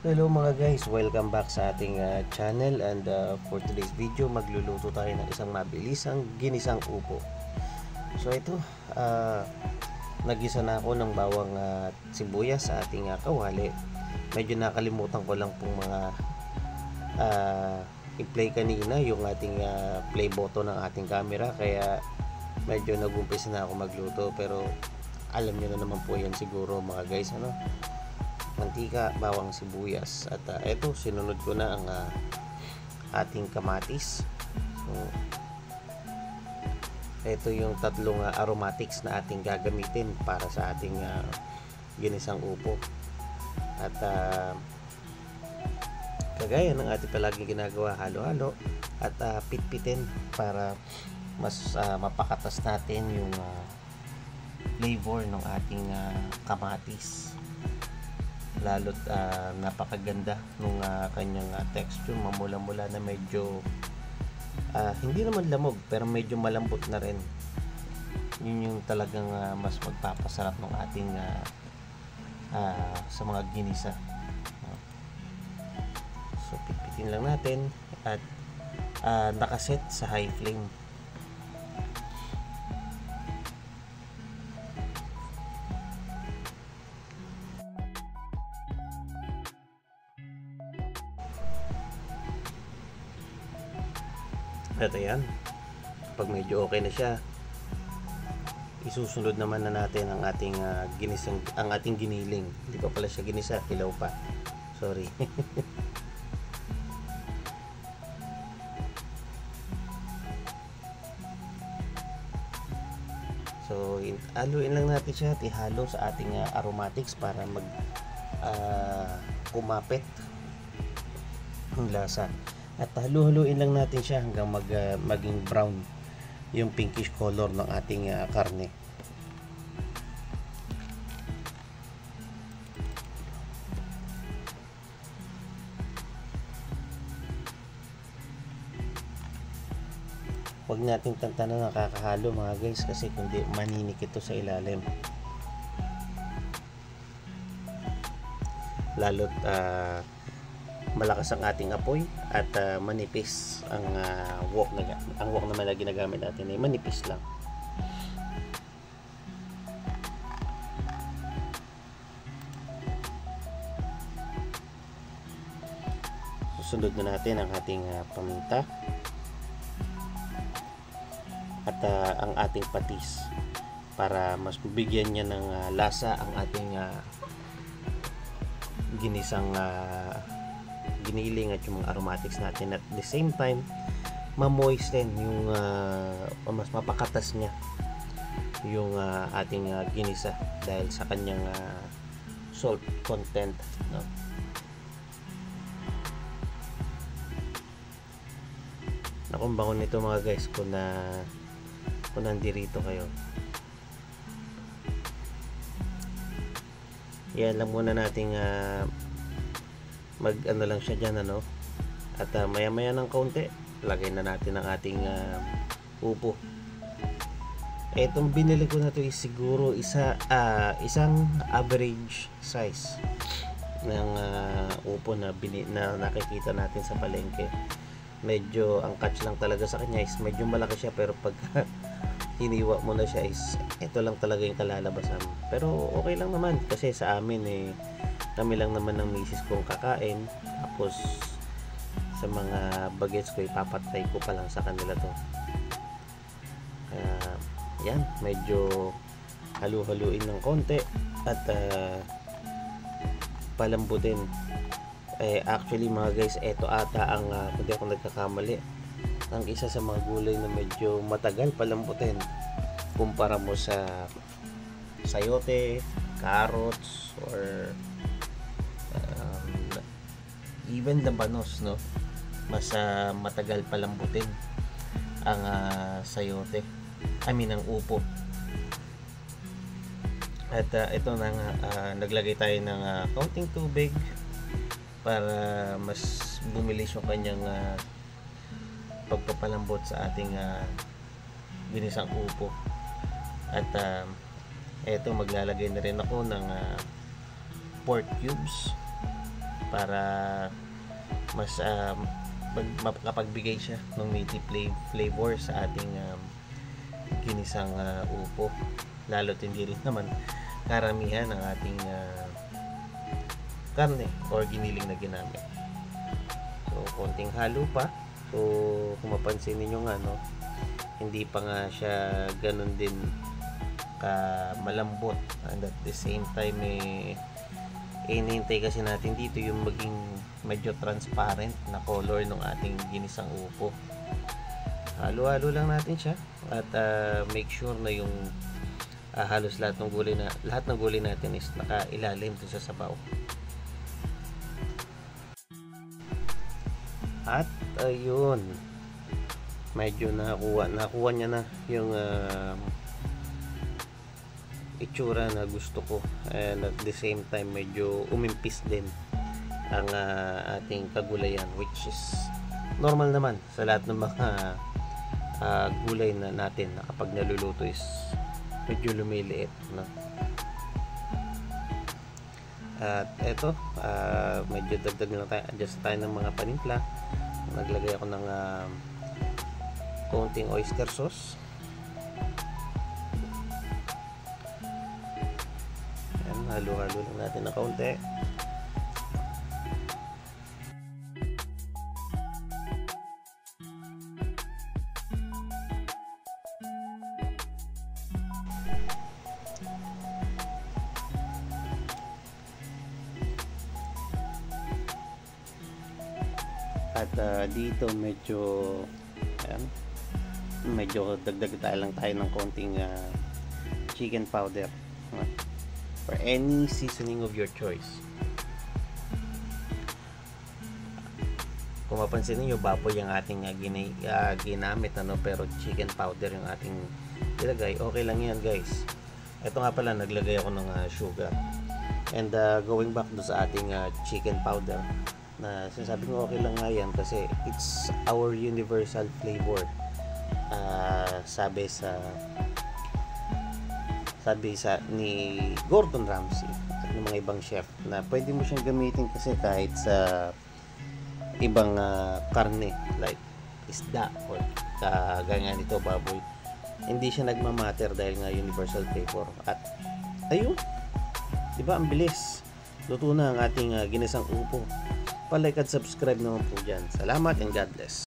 Hello mga guys, welcome back sa ating channel, and for today's video magluluto tayo ng isang mabilisang ginisang upo. So ito, nagisa na ako ng bawang sibuyas sa ating kawali. Medyo nakalimutan ko lang pong mga i-play kanina yung ating play button ng ating camera, kaya medyo nag-umpisa na ako magluto, pero alam nyo na naman po yan siguro mga guys, ano? Mantika, bawang sibuyas, at eto sinunod ko na ang ating kamatis. So eto yung tatlong aromatics na ating gagamitin para sa ating ginisang upo. At kagaya ng ating palaging ginagawa, halo-halo at pitpitin para mas mapakatas natin yung flavor ng ating kamatis. Lalo't napakaganda nung kanyang texture, mamula-mula na medyo hindi naman lamog pero medyo malambot na rin. Yun yung talagang mas magpapasarap ng ating sa mga ginisa. So pipitin lang natin at nakaset sa high flame. At ayan, pag medyo okay na siya, isusunod naman na natin ang ating ang ating giniling. Hindi pa pala siya ginisa, hilaw pa. Sorry. So, haluin lang natin siya at ihalo sa ating aromatics para kumapit ang lasa. At halu-haluin lang natin siya hanggang maging brown yung pinkish color ng ating karne. Huwag natin tantanan na nakakahalo mga guys, kasi kundi maninik ito sa ilalim. Lalo't malakas ang ating apoy at manipis ang wok naman na ginagamit natin ay manipis lang. Susunod na natin ang ating paminta at ang ating patis para mas bibigyan niya ng lasa ang ating ginisang giniling at yung mga aromatics natin, at the same time ma-moisten yung mas mapakatas niya yung ating ginisa dahil sa kanyang salt content, no? Nakong bango nito mga guys kung nandirito kayo. Yan lang muna nating mag ano lang siya dyan, ano, at maya maya ng kaunti lagay na natin ang ating upo. Etong binili ko na to is siguro isang average size ng upo na nakikita natin sa palengke. Medyo ang catch lang talaga sa kanya is medyo malaki siya, pero pag hiniwa mo na siya is ito lang talaga yung kalalabasan. Pero okay lang naman kasi sa amin kami lang naman ng misis kong kakain, tapos sa mga bagets ko ipapatay ko pa lang sa kanila to. Yan, medyo halu-haluin ng konti at palambutin. Actually mga guys, eto ata ang kung di ako nagkakamali, ang isa sa mga gulay na medyo matagal palambutin kumpara mo sa sayote, carrots, or even labanos, no? Mas matagal palambutin ang sayote, ang upo. At ito na naglagay tayo ng kaunting tubig para mas bumilis yung kanyang pagpapalambot sa ating ginisang upo. At eto maglalagay na rin ako ng pork cubes para mas makapagbigay siya ng meaty flavor sa ating ginisang upo, lalo't hindi rin naman karamihan ng ating karne or giniling na ginamit. So konting halo pa. So kung mapansin niyo nga, no, hindi pa nga siya ganun din ka malambot, and at the same time inintay kasi natin dito yung maging medyo transparent na color ng ating ginisang upo. Halo-halo lang natin siya at make sure na yung halos lahat ng gulay natin is nakailalim dun sa sabaw. At ayun, medyo nakuha niya na yung itsura na gusto ko, and at the same time medyo umimpis din ang ating kagulayan, which is normal naman sa lahat ng mga gulay na natin na kapag naluluto is medyo lumiliit, no? At eto, medyo dagdag na tayo, adjust tayo ng mga panimpla. Naglagay ako ng konting oyster sauce. Halo-halo lang natin na kaunti. At dito medyo dagdag lang tayo ng konting chicken powder, or any seasoning of your choice. Kung mapansin niyo, baboy ang ating ginamit, ano, pero chicken powder yung ating ilagay. Okay lang yan, guys. Ito nga pala, naglagay ako ng sugar. And going back do sa ating chicken powder, na sinasabi ko okay lang nga yan kasi it's our universal flavor. Sabi ni Gordon Ramsay at ng mga ibang chef na pwede mo siyang gamitin kasi kahit sa ibang karne like isda or kagaya nito baboy, hindi siya nagmamatter dahil nga universal flavor. At ayun, diba ang bilis, luto na ang ating ginisang upo. Pa-like at subscribe naman po dyan. Salamat and God bless.